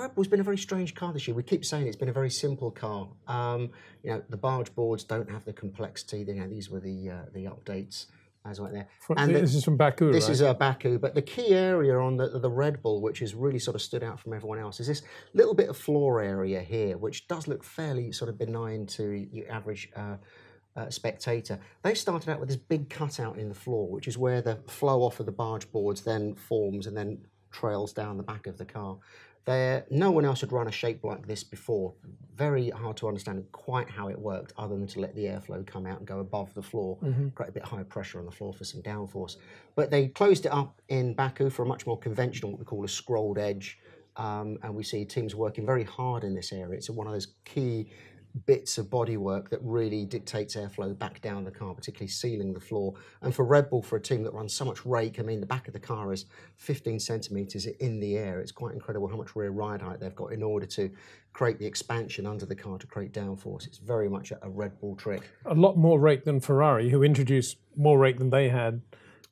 Red Bull's been a very strange car this year. We keep saying it's been a very simple car. You know, the barge boards don't have the complexity. You know, these were the updates as right there. And this is from Baku, This right? is Baku, but the key area on the Red Bull, which has really sort of stood out from everyone else, is this little bit of floor area here, which does look fairly sort of benign to your average spectator. They started out with this big cutout in the floor, which is where the flow off of the barge boards then forms and then trails down the back of the car. No one else had run a shape like this before. Very hard to understand quite how it worked, other than to let the airflow come out and go above the floor, create a bit higher pressure on the floor for some downforce. But they closed it up in Baku for a much more conventional, what we call a scrolled edge. And we see teams working very hard in this area. It's one of those key bits of bodywork that really dictates airflow back down the car, particularly sealing the floor. And for Red Bull, for a team that runs so much rake, I mean, the back of the car is 15 centimetres in the air. It's quite incredible how much rear ride height they've got in order to create the expansion under the car to create downforce. It's very much a Red Bull trick. A lot more rake than Ferrari, who introduced more rake than they had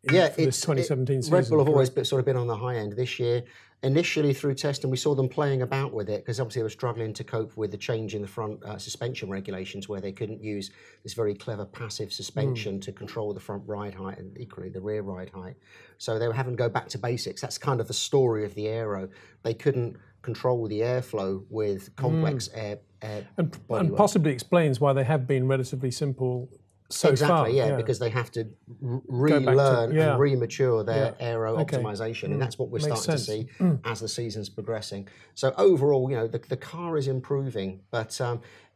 in this 2017 season. Red Bull have always sort of been on the high end. This year, initially through testing, we saw them playing about with it because obviously they were struggling to cope with the change in the front suspension regulations, where they couldn't use this very clever passive suspension to control the front ride height and equally the rear ride height. So they were having to go back to basics. That's kind of the story of the aero. They couldn't control the airflow with complex air and possibly explains why they have been relatively simple so far. Yeah, because they have to relearn and remature their aero optimization, and that's what we're starting to see as the season's progressing. So overall, you know, the car is improving, but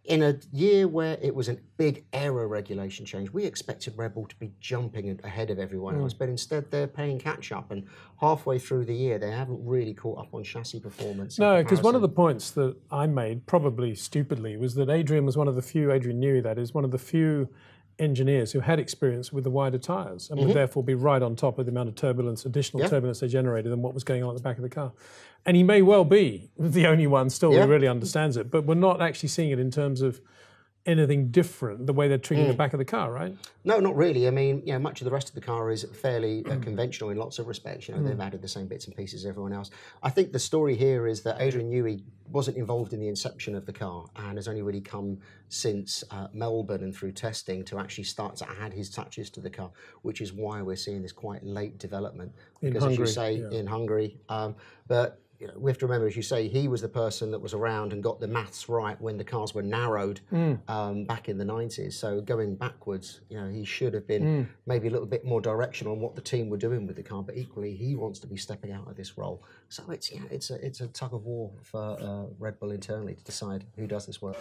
in a year where it was a big aero regulation change, we expected Red Bull to be jumping ahead of everyone else, but instead they're playing catch up, and halfway through the year they haven't really caught up on chassis performance. No, because one of the points that I made, probably stupidly, was that Adrian was one of the few, Adrian Newey that is, one of the few engineers who had experience with the wider tyres and would therefore be right on top of the amount of turbulence, additional turbulence they generated and what was going on at the back of the car. And he may well be the only one still who really understands it, but we're not actually seeing it in terms of anything different, the way they're treating the back of the car, right? No, not really. I mean, you know, much of the rest of the car is fairly conventional in lots of respects. You know, they've added the same bits and pieces as everyone else. I think the story here is that Adrian Newey wasn't involved in the inception of the car and has only really come since Melbourne and through testing to actually start to add his touches to the car, which is why we're seeing this quite late development. Because as you say, in Hungary, but you know, we have to remember, as you say, he was the person that was around and got the maths right when the cars were narrowed back in the 90s. So going backwards, you know, he should have been maybe a little bit more directional on what the team were doing with the car. But equally, he wants to be stepping out of this role. So it's a tug of war for Red Bull internally to decide who does this work.